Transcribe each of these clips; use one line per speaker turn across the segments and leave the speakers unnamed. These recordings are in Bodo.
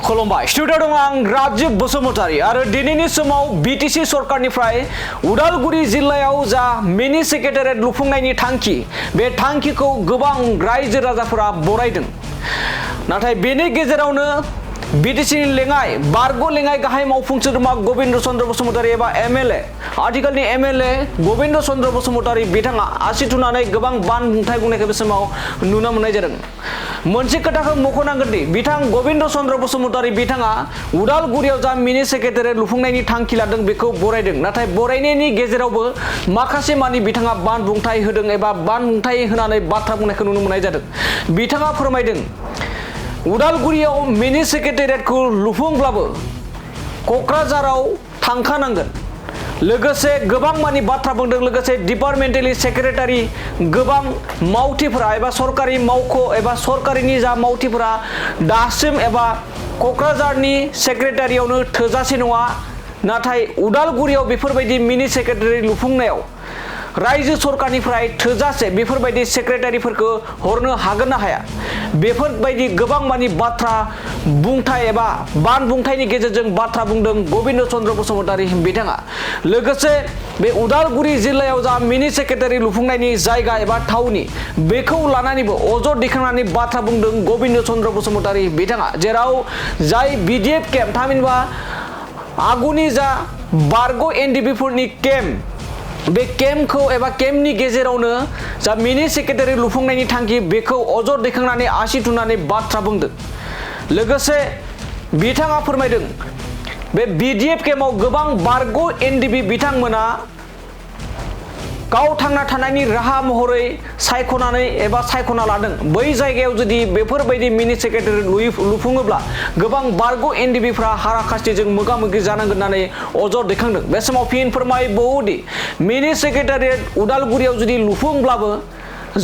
खुलुमबाय स्टुडिअ दं आं राजीब बसुमतारी आरो दिनैनि समाव बिटिसि सरकारनिफ्राय उदालगुरि जिल्लायाव जा मिनि सेक्रेटारियेट लुफुंनायनि थांखि बे थांखिखौ गोबां रायजो राजाफोरा बरायदों नाथाय बेनि गेजेरावनो बिटिसिनि लेङाइ बारग' लेङाइ गाहाय मावफुं सोद्रोमा गबिन्द चन्द्र बसुमतारी एबा एमएलए आथिखालनि एमएलए गबिन्द चन्द्र बसुमतारी बिथाङा आसि थुनानै गोबां बानबुंथाय बुंनायखौ बे समाव नुनो मोननाय जादों मोनसे खोथाखौ मख'नांगोन दि बिथां गबिन्द चन्द्र बसुमतारी बिथाङा उदालगुरियाव जा मिनि सेक्रेटारियेट लुफुंनायनि थांखि लादों बेखौ बरायदों नाथाय बरायनायनि गेजेरावबो माखासे मानि बिथाङा बानबुंथाय होदों एबा बानबुंथाय होनानै बाथ्रा बुंनायखौ नुनो मोननाय जादों बिथाङा फोरमायदों उदालगुरियाव मिनि सेक्रेटारियेटखौ लुफुंब्लाबो क'क्राझाराव थांखानांगोन लोगोसे गोबां मानि बाथ्रा बुंदों लोगोसे डिपार्टमेन्टेलि सेक्रेटारि गोबां मावथिफोरा एबा सरकारि मावख' एबा सरकारिनि जा मावथिफोरा दासिम एबा क'क्राझारनि सेक्रेटारियावनो थोजासे नङा नाथाय उदालगुरियाव बेफोरबायदि मिनि सेक्रेटारि लुफुंनायाव रायजो सरकारनिफ्राय थोजासे बेफोरबायदि सेक्रेटारिफोरखौ हरनो हागोन ना हाया बेफोरबायदि गोबां मानि बाथ्रा बुंथाय एबा बानबुंथायनि गेजेरजों बाथ्रा बुंदों गबिन्द चन्द्र बसुमतारी बिथाङा लोगोसे बे उदालगुरि जिल्लायाव जा मिनि सेक्रेटारि लुफुंनायनि जायगा एबा थावनि बेखौ लानानैबो अजद दैखांनानै बाथ्रा बुंदों गबिन्द चन्द्र बसुमतारी बिथाङा जेराव जाय बिडिएफ केम्प थामहिनबा आगुनि जा बारग' एनडिपिफोरनि केम्प बे केम्पखौ एबा केम्पनि गेजेरावनो जा मिनि सेक्रेटारि लुफुंनायनि थांखि बेखौ अजद दैखांनानै आसि थुनानै बाथ्रा बुंदों लोगोसे बिथाङा फोरमायदों बे बिडिएफ केम्पआव गोबां बारग' एनडिपि बिथांमोना गाव थांना थानायनि राहा महरै सायख'नानै एबा सायख'ना लादों बै जायगायाव जुदि बेफोरबायदि मिनि सेक्रेटारि लुफुङोब्ला गोबां बारग' एनडिपिफ्रा हाराखास्थिजों मोगा मोगि जानांगोन होननानै अजद दैखांदों बे समाव फिन फोरमायबावोदि मिनि सेक्रेटारियेट उदालगुरियाव जुदि लुफुंब्लाबो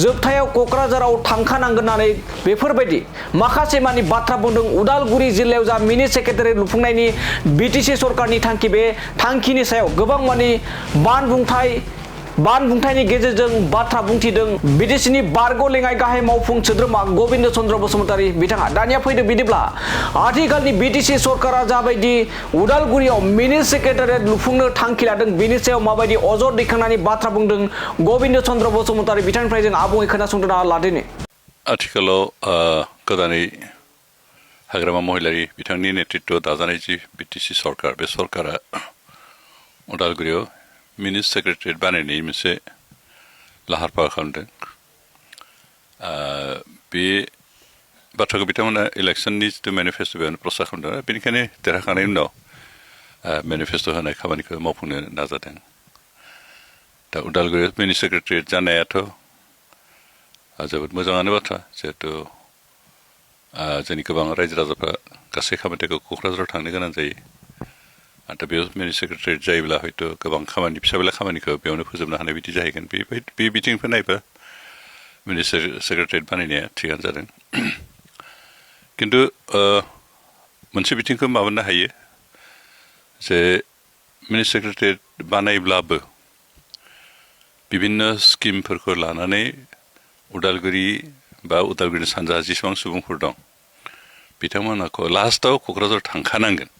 जोबथायाव क'क्राझाराव थांखानांगोन होननानै बेफोरबायदि माखासे मानि बाथ्रा बुंदों उदालगुरि जिल्लायाव जा मिनि सेक्रेटारि लुफुंनायनि बिटिसि सरकारनि थांखि बे थांखिनि सायाव गोबां मानि बानबुंथायनि गेजेरजों बाथ्रा बुंथिदों बिटिसिनि बारग' लेङाइ गाहाय मावफुं सोद्रोमा गबिन्द चन्द्र बसुमतारी बिथाङा दानिया फैदो बिदिब्ला आथिखालनि बिटिसि सरकारा जाबायदि उदालगुरियाव मिनि सेक्रेटारियेट लुफुंनो थांखि लादों बेनि सायाव माबायदि अजद दैखांनानै बाथ्रा बुंदों गबिन्द चन्द्र बसुमतारी बिथांनिफ्राय जों आबुङै खोनासंदों लादिनि
आथिखालाव गोदानै हाग्रामा महिलारि बिथांनि नेतृत्व दाजानाय जि बिटिसि सरकार बे सरकारा उदालगुरियाव मिनि सेक्रेटारियेट बानायनायनि मोनसे लाहार फाहार खालामदों बे बाथ्राखौ बिथांमोना इलेक्सननि जिथु मेनिफेस्ट' बेयावनो प्रसार खालामदों बेनिखायनो देरहाखांनायनि उनाव मेनिफेस्ट' होनाय खामानिखौ मावफुंनो नाजादों दा उदालगुरियाव मिनि सेक्रेटारियेट जानायाथ' जोबोद मोजाङानो बाथ्रा जिहेथु जोंनि गोबां रायजो राजाफ्रा गासै खामानिखौ क'क्राझाराव थांनो गोनां जायो दा बेयाव मिनि सेक्रेटारियेट जायोब्ला हयथ' गोबां खामानि फिसा फिला खामानिखौ बेयावनो फोजोबनो हानाय बिदि जाहैगोन बे बिथिंनिफ्राय नायबा मिनि सेक्रेटारियेट बानायनाया थिगानो जादों खिन्थु मोनसे बिथिंखौ माबानो हायो जे मिनि सेक्रेटारियेट बानायब्लाबो बिभिन्न स्किमफोरखौ लानानै उदालगुरि बा उदालगुरिनि सानजा जेसेबां सुबुंफोर दं बिथांमोनखौ लास्टआव क'क्राझाराव थांखानांगोन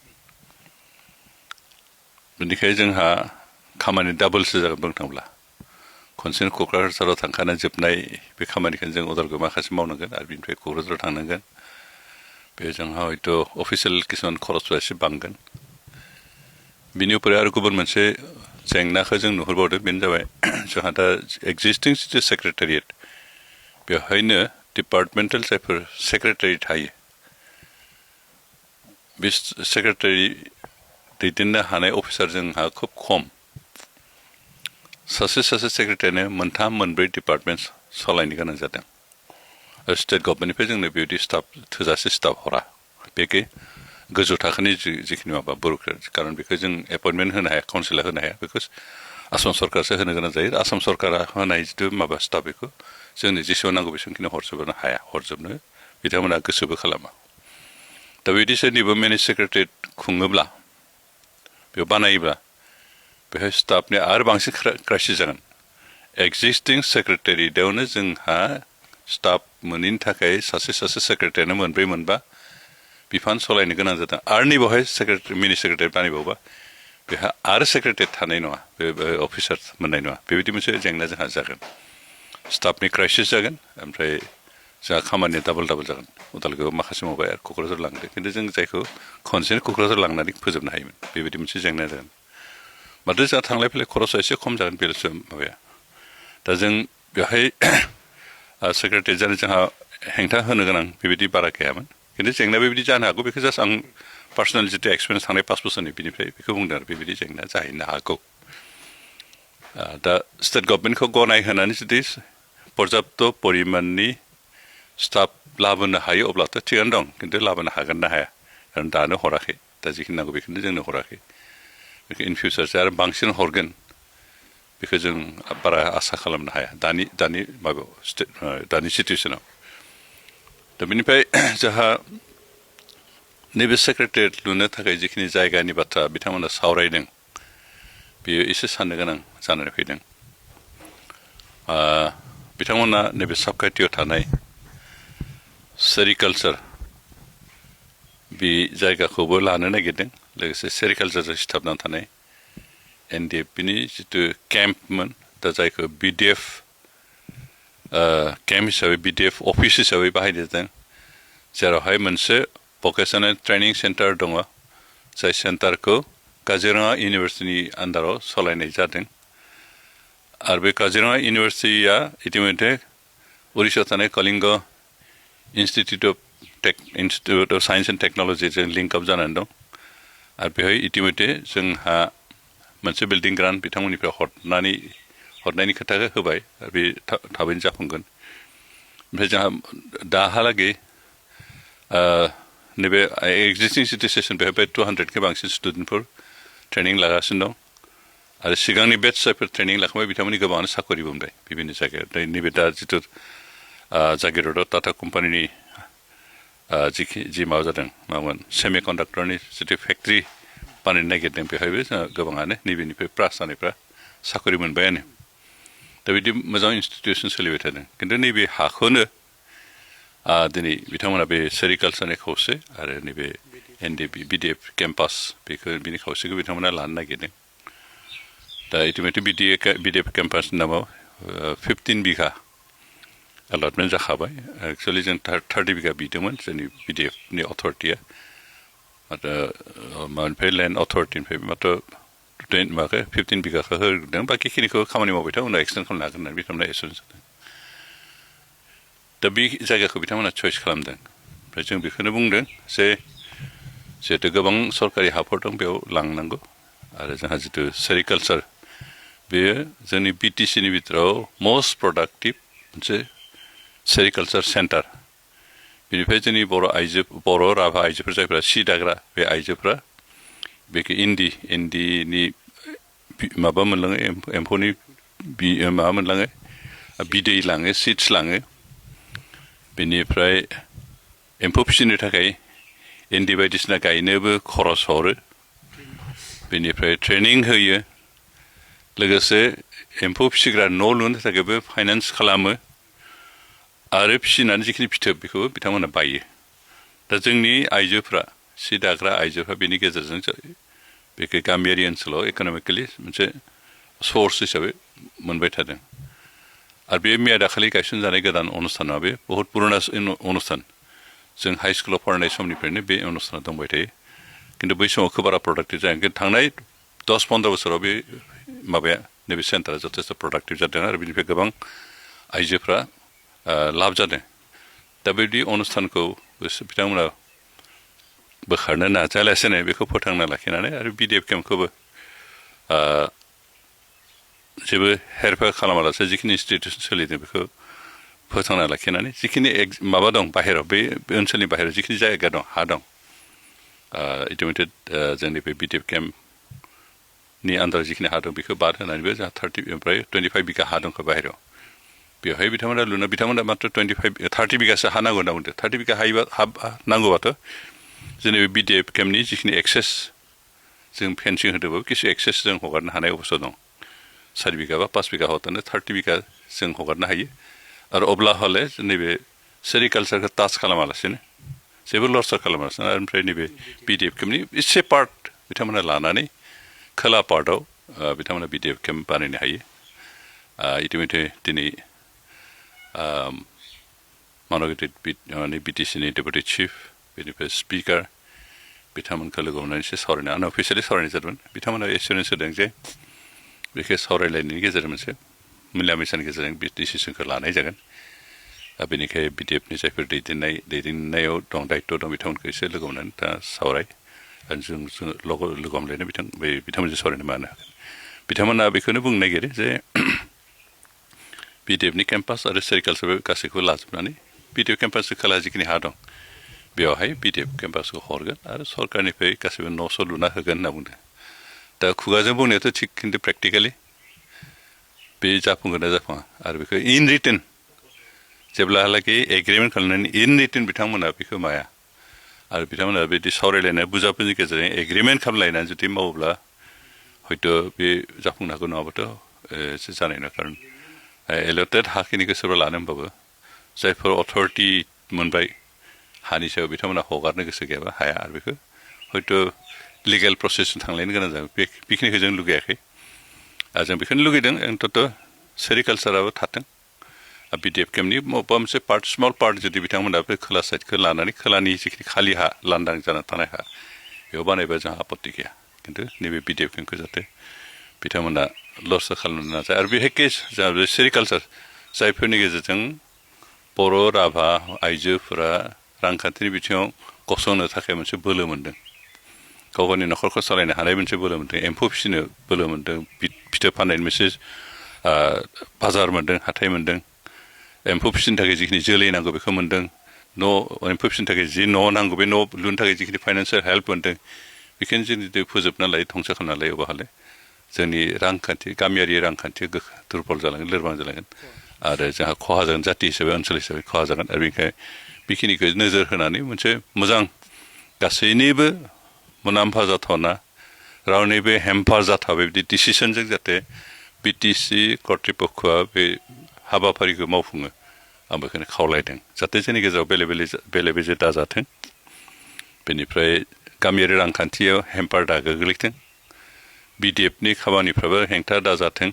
बेनिखायनो जोंहा खामानि डाबलसो जागोन बुंनो थांब्ला खनसेनो क'क्राझाराव थांखानानै जोबनाय बे खामानिखौ जों उदालगुरियाव माखासे मावनांगोन आरो बेनिफ्राय क'क्राझाराव थांनांगोन बे जोंहा हयथ' अफिसियेल किसुमान खरसफ्रा एसे बांगोन बिनि उपर आरो गुबुन मोनसे जेंनाखौ जों नुहुरबावदों बेनो जाबाय जोंहा दा एक्जिस्टिं जिथु सेक्रेटारियेट बेवहायनो डिपार्टमेन्टेल जायफोर सेक्रेटारि थायो बे सेक्रेटारि दैदेननो हानाय अफिसार जोंहा खोब खम सासे सेक्रेटारिनो मोनथाम मोनब्रै डिपार्टमेन्ट सालायनो गोनां जादों स्टेट गभर्नमेन्टनिफ्राय जोंनो बेबायदि स्टाफ थोजासे स्टाफ हरा बेखौ गोजौ थाखोनि जिखिनि माबा बुर'क्रेट खारन बेखौ जों एपइन्टमेन्ट होनो हाया काउन्सिला होनो हाया बेखौ आसाम सरकारसो होनो गोनां जायो आसाम सरकारा होनाय जिथु माबा स्टाफ बेखौ जोंनो जेसेबां नांगौ बेसेबांखिनि हरजोबनो हाया हरजोबनो बिथांमोना गोसोबो खालामा दा बिदि सोरनिबा मिनि सेक्रेटारियेट खुङोब्ला बेयाव बानायोब्ला बेहाय स्टाफनि आरो बांसिन क्राइसिस जागोन एक्जिस्टिं सेक्रेटारियेटआवनो जोंहा स्टाफ मोनैनि थाखाय सासे सेक्रेटारियानो मोनब्रै मोनबा बिफान सालायनो गोनां जादों आरो नैबावहाय मिनि सेक्रेटारि बानायबावबा बेहा आरो सेक्रेटारि थानाय नङा बे अफिसार मोननाय नङा बेबायदि मोनसे जेंना जोंहा जागोन स्टाफनि क्राइसिस जागोन ओमफ्राय जोंहा खामानिया डाबल जागोन उदालगुरियाव माखासे मावबाय आरो क'क्राझार लांदो खिन्थु जों जायखौ खनसेनो क'क्राझार लांनानै फोजोबनो हायोमोन बेबायदि मोनसे जेंना जागोन माथो जोंहा थांलाय फैलाय खरसा एसे खम जागोन बेल'सो माबाया दा जों बेवहाय सेक्रेटारि जानो जोंहा हेंथा होनो गोनां बेबायदि बारा गैयामोन खिन्थु जेंना बेबायदि जानो हागौ बेखौ जास्ट आं पार्सनेल जितु एक्सपिरियेन्स थांनाय 5 बोसोरनि बिनिफ्राय बेखौ बुंदों आरो बेबायदि जेंना जाहैनो हागौ दा स्टेट गभर्नमेन्टखौ गनाय होनानै जुदि पर्याप्त परिमाननि स्टाफ लाबोनो हायो अब्लाथ' थिगानो दं खिन्थु लाबोनो हागोन ना हाया खारन दानो हराखै दा जिखिनि नांगौ बेखौनो जोंनो हराखै बेखौ इन फिउचारसो आरो बांसिन हरगोन बेखौ जों बारा आसा खालामनो हाया दानि माबायाव दानि सिटुवेसनाव दा बेनिफ्राय जोंहा नैबे सेक्रेटारियेट लुनो थाखाय जिखिनि जायगानि बाथ्रा बिथांमोना सावरायदों बेयो एसे साननो गोनां जानानै फैदों बिथांमोना नैबे साबकाटियाव थानाय सेरिकालचार बे जायगाखौबो लानो नागिरदों लोगोसे सेरिकालचारजों सिथाबनानै थानाय एनडिएफबिनि जितु केम्पमोन दा जायखौ बिडिएफ केम्प हिसाबै बिडिएफ अफिस हिसाबै बाहायदों जेरावहाय मोनसे भकेसनेल ट्रेनिं सेन्टार दङ जाय सेन्टारखौ काजिरङा इउनिभार्सिटिनि आन्डाराव सालायनाय जादों आरो बे काजिरङा इउनिभार्सिटिया इतिमধ্যে उरिष्याव थानाय Kalinga institute of science and टेक्न'लजिजों लिंक आप जानानै दं आरो बेवहाय इतिमধ্যে जोंहा मोनसे बिल्डिं ग्रान्ट बिथांमोननिफ्राय हरनायनि खोथाखौ होबाय आरो बे थाबैनो जाफुंगोन ओमफ्राय जोंहा दाहालागै नैबे एक्जिस्टिं सिटि सेसन बेवहाय 200 बांसिन स्टुडेन्टफोर ट्रेनिं लागासिनो दं आरो सिगांनि बेच जायफोर ट्रेनिं लाखांबाय बिथांमोननि गोबाङानो साकरि मोनबाय बिभिन्न जायगायाव नैबे दा जितु जागिरदआव टाटा कम्पानिनि जि माबा जादों मामोन सेमि कन्डाक्टरनि जितु फेक्ट्रि बानायनो नागिरदों बेवहायबो जोंहा गोबाङानो नैबेनिफ्राय पास जानायफ्रा साकरि मोनबायानो दा बिदि मोजां इनस्टिटिउसन सोलिबाय थादों खिन्थु नैबे हाखौनो दिनै बिथांमोना बे सेरिकालचारनि खावसे आरो नैबे बिडिएफ केम्पास बेखौ बिनि खावसेखौ बिथांमोना लानो नागिरदों दा इतिमধ্যে बिडिएफ केम्पासनि नामाव 15 बिघा एलटमेन्ट जाखाबाय एक्सुवेलि जों 30 बिघा बिदोंमोन जोंनि बिडिएफनि अथरिटिया माथो मानिफ्राय लेन्ड अथरिटिनिफ्राय माथो 15 बिघाखौ होदों बाखिखिनिखौ खामानि मावबाय था उनाव एक्सटेन्ड खालामनो हागोन होननानै बिथांमोना एसुरेन्स होदों दा बे जायगाखौ बिथांमोना चयस खालामदों ओमफ्राय जों बेखौनो बुंदों जे जिहेतु गोबां सरकारि हाफोर दं बेयाव लांनांगौ आरो जोंहा जितु सेरिकालचार बेयो जोंनि बिटिसिनि बिथोराव मस्ट प्रडाक्टिभ मोनसे सेरिकालचार सेन्टार बेनिफ्राय जोंनि बर' राभा आइजोफोर जायफोरा सि दाग्रा बे आइजोफ्रा बेखौ इन्दिनि माबा मोनलाङो एम्फौनि माबा मोनलाङो बिदै लाङो सिड्स लाङो बेनिफ्राय एम्फौ फिसिनो थाखाय इन्दि बायदिसिना गायनोबो खरस हरो बेनिफ्राय ट्रेनिं होयो लोगोसे एम्फौ फिसिग्रा न' लुनो थाखायबो फाइनान्स खालामो आरो फिसिनानै जिखिनि फिथोब बेखौबो बिथांमोना बायो दा जोंनि आइजोफ्रा सि दाग्रा आइजोफ्रा बेनि गेजेरजों बेखौ गामियारि ओनसोलाव इक'नमिकेलि मोनसे सर्स हिसाबै मोनबाय थादों आरो बे मैया दाखालि गायसनजानाय गोदान अनुस्थाना बे बहुत पुराना अनुस्थान जों हाइ स्कुलाव फरायनाय समनिफ्रायनो बे अनुस्थाना दंबाय थायो खिन्थु बै समाव खोब बारा प्रडाक्टिभ जायाखै थांनाय 10-15 बोसोराव बे माबाया नैबे सेन्टारा जथेस्थ' प्रडाक्टिभ जादों आरो बेनिफ्राय गोबां आइजोफ्रा लाब जादों दा बेबायदि अनुस्थानखौ बिथांमोना बोखारनो नाजायालासेनो बेखौ फोथांना लाखिनानै आरो बिडिएफ केम्पखौबो जेबो हेरफेर खालामालासे जिखिनि इनस्टिटिउसन सोलिदों बेखौ फोथांना लाखिनानै जिखिनि माबा दं बाहेराव बे ओनसोलनि बाहेराव जिखिनि जायगा दं हा दं इतिमধ্যে जोंनि बे बिडिएफ केम्पनि आन्दाराव जिखिनि हा दं बेखौ बाद होनानैबो जोंहा 25 बिघा हा दंखौ बाहेराव बेवहाय बिथांमोना मात्र 30 बिघासो हा नांगौ होनना बुंदों 30 बिघा हा नांगौबाथ' जोंनि बे बिडिएफ केम्पनि जिखिनि एक्सेस जों फेन्सिं होदोंबाबो किसु एक्सेस जों हगारनो हानाय अबस्था दं 4 बिघा बा 5 बिघा हरतानो 30 बिघा जों हगारनो हायो आरो अब्ला हले नैबे सेरिकालचारखौ टाच खालामालासेनो जेबो लरसा खालामालासिनो ओमफ्राय नैबे बिडिएफ केम्पनि एसे पार्ट बिथांमोना लानानै खोला पार्टआव बिथांमोना बिडिएफ केम्प बानायनो हायो इतिमধ্যে दिनै मानगेटेड माने बिटिसिनि डेपुटि चिफ बेनिफ्राय स्पिकार बिथांमोनखौ लोगो हमनानै एसे सावरायनो आं अफिसियेलि सावरायनाय जादोंमोन बिथांमोना एसुरेन्स होदों जे बेखौ सावरायलायनायनि गेजेरजों मोनसे मिला मिसानि गेजेरजों बे डिसिसनखौ लानाय जागोन बेनिखाय बिडिएफनि जायफोर दैदेननायाव दं दायित्व दं बिथांमोनखौ एसे लोगो हमनानै दा सावराय जों लोगो हमलायनो बिथांमोनजों सावरायनो मानो हागोन बिथांमोना बेखौनो बुंनो नागिरो जे बिडिएफनि केम्पास आरो सेरिकालचार गासैखौबो लाजोबनानै बिडिएफ केम्पासनि खोला जिखिनि हा दं बेवहाय बिडिएफ केम्पासखौ हरगोन आरो सरकारनिफ्राय गासैबो न'स' लुना होगोन होनना बुंदों दा खुगाजों बुंनायाथ' थिग खिन्थु प्रेक्टिकेलि बे जाफुंगोन ना जाफुङा आरो बेखौ इन रिटेन जेब्लाहालागै एग्रिमेन्ट खालामनानै इन रिटेन बिथांमोना बेखौ माया आरो बिथांमोना बिदि सावरायलायनाय बुजाबुजिनि गेजेरजों एग्रिमेन्ट खालामलायनानै जुदि मावोब्ला हयथ' बे जाफुंनो हागौ नङाबाथ' एसे जानाय नङा खारन एलटेड हाखिनिखौ सोरबा लानो होनबाबो जायफोर अथरिटि मोनबाय हानि सायाव बिथांमोना हगारनो गोसो गैयाबा हाया आरो बेखौ हयथ' लिगेल प्रसेसजों थांलायनो गोनां जागोन बेखिनिखौ जों लुगैयाखै जों बेखौनो लुगैदों अन्तत' सेरिकालचाराबो थाथों बिडिएफ केम्पनि बबेबा मोनसे पार्ट स्मल पार्ट जुदि बिथांमोना बे खोला साइडखौ लानानै खोलानि जिखिनि खालि हा लांदां जानानै थानाय हा बेयाव बानायबा जोंहा आपत्ति गैया खिन्थु नैबे बिडिएफ केम्पखौ जाहाथे बिथांमोना लस खालामनो नाजाया आरो बेहाय केस जोंहा सेरिकालचार जायफोरनि गेजेरजों बर' राभा आइजोफोरा रांखान्थिनि बिथिङाव गसंनो थाखाय मोनसे बोलो मोन्दों गाव गावनि न'खरखौ सालायनो हानाय मोनसे बोलो मोन्दों एम्फौ फिसिनो बोलो मोन्दों फिथोब फाननायनि मोनसे बाजार मोन्दों हाथाय मोन्दों एम्फौ फिसिनो थाखाय जिखिनि जोलै नांगौ बेखौ मोन्दों एम्फौ फिसिनो थाखाय जि न' नांगौ बे न' लुनो थाखाय जिखिनि फाइनान्सियेल हेल्प मोन्दों बेखौनो जों जुदि फोजोबना लायो धंस खालामना लायो अब्लाहाय जोंनि रांखान्थि गामियारि रांखान्थिया दुरबल जालांगोन लोरबां जालांगोन आरो जोंहा खहा जागोन जाथि हिसाबै ओनसोल हिसाबै खहा जागोन आरो बेनिखायनो बेखिनिखौ नोजोर होनानै मोनसे मोजां गासैनिबो मुलाम्फा जाथावना रावनिबो हेम्पार जाथाव बेबायदि डिसिसनजों जाहाथे बिटिसि कर्तृपक्षआ बे हाबाफारिखौ मावफुङो आं बेखौनो खावलायदों जाहाथे जोंनि गेजेराव बेले बेजे दाजाथों बेनिफ्राय गामियारि रांखान्थियाव हेम्पार दा गोग्लैथों बिडिएफनि खामानिफ्राबो हेंथा दाजाथों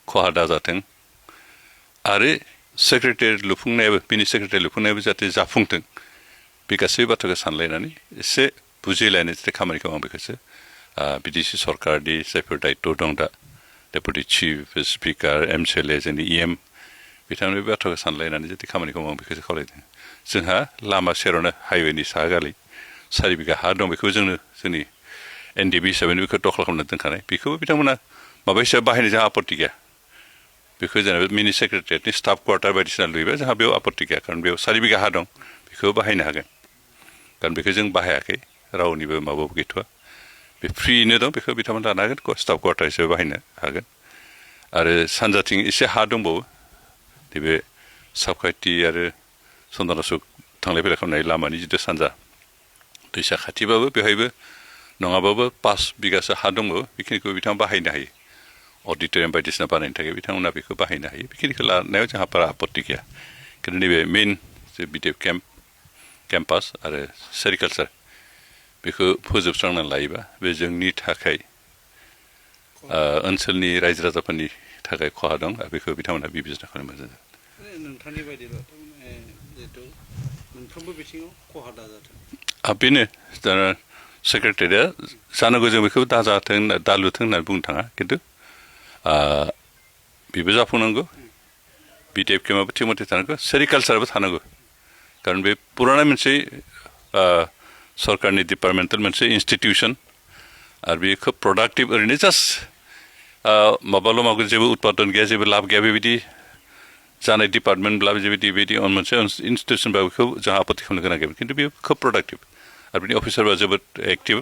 खहा दाजाथों आरो सेक्रेटारि लुफुंनायाबो बिनि सेक्रेटारि लुफुंनायाबो जाहाथे जाफुंथों बे गासै बाथ्राखौ सानलायनानै एसे बुजिलायनाय जाहाथे खामानिखौ आं बेखौसो बिटिसि सरकारनि जायफोर दायित्व दं दा डेपुटि चिफ स्पिकार एमसिएलए जोंनि इएम बिथांमोननि बे बाथ्राखौ सानलायनानै जाहाथे खामानिखौ मावो बेखौसो खावलायदों जोंहा लामा सेरावनो हाइवेनि साहा गालै 4 बिघा हा दं बेखौ जोंनि एनडिबि हिसाबैनो बेखौ दखल खालामना दोनखानाय बेखौबो बिथांमोना माबा हिसाबै बाहायनो जोंहा आपत्ति गैया बेखौ जेनेबा मिनि सेक्रेटारियेटनि स्टाफ क्वार्टार बायदिसिना लुयोबा जोंहा बेयाव आपत्ति गैया खारन बेयाव 4 बिघा हा दं बेखौ बाहायनो हागोन खारन बेखौ जों बाहायाखै रावनिबो माबाबो गैथ'वा बे फ्रियैनो दं बेखौ बिथांमोना लानो हागोन स्टाफ क्वार्टार हिसाबै बाहायनो हागोन आरो सानजाथिं एसे हा दंबावो नैबे साबखाथि आरो सन्दनासुक थांलाय फैलाय खालामनाय लामानि जिथु सानजा दैसा खाथिबाबो बेवहायबो नङाबाबो 5 बिगासो हा दंबावो बेखिनिखौ बिथाङा बाहायनो हायो अडिट'रियाम बायदिसिना बानायनो थाखाय बिथांमोना बेखौ बाहायनो हायो बेखिनिखौ लानायाव जोंहा बारा आपत्ति गैया खिन्थु नैबे मेइन जे बिडिएफ केम्पास आरो सेरिकालचार बेखौ फोजोबस्रांनानै लायोबा बे जोंनि थाखाय ओनसोलनि रायजो राजाफोरनि थाखाय खहा दं आरो बेखौ बिथांमोना बिबेचना खालामनो मोजां जागोन
नोंथांनि बायदिब्लाथ' जिहेथु मोनफ्रोमबो बिथिङाव खहा दाजाथों
बेनो दा सेक्रेटारिया जानांगौ जों बेखौ दाजाथों दालुथों होननानै बुंनो थाङा खिन्थु बेबो जाफुंनांगौ बिडिएफ केम्पआबो थिग मथे थानांगौ सेरिकालचाराबो थानांगौ खारन बे पुराना मोनसे सरकारनि डिपार्टमेन्टेल मोनसे इन्स्टिटिउसन आरो बे खोब प्रडाक्टिभ ओरैनो जास्ट माबाल' मावगोन जेबो उत्पादन गैया जेबो लाब गैया बेबायदि जानाय डिपार्टमेन्टब्ला बेबायदि मोनसे इन्स्टिटिउसनबा बेखौ जोंहा आपत्ति खालामनो गोनां गैयामोन खिन्थु बेयो खोब प्रडाक्टिभ आरो बिनि अफिसारफ्रा जोबोद एक्टिभ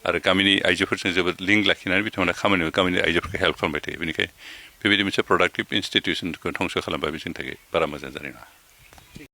आरो गामिनि आइजोफोरजों जोबोद लिंक लाखिनानै बिथांमोना खामानियाव गामिनि आइजोफोरखौ हेल्प खालामबाय थायो बेनिखायनो बेबायदि मोनसे प्रडाक्टिभ इन्स्टिटिउसनखौ धंस खालामबा बे जोंनि थाखाय बारा मोजां जानाय नङा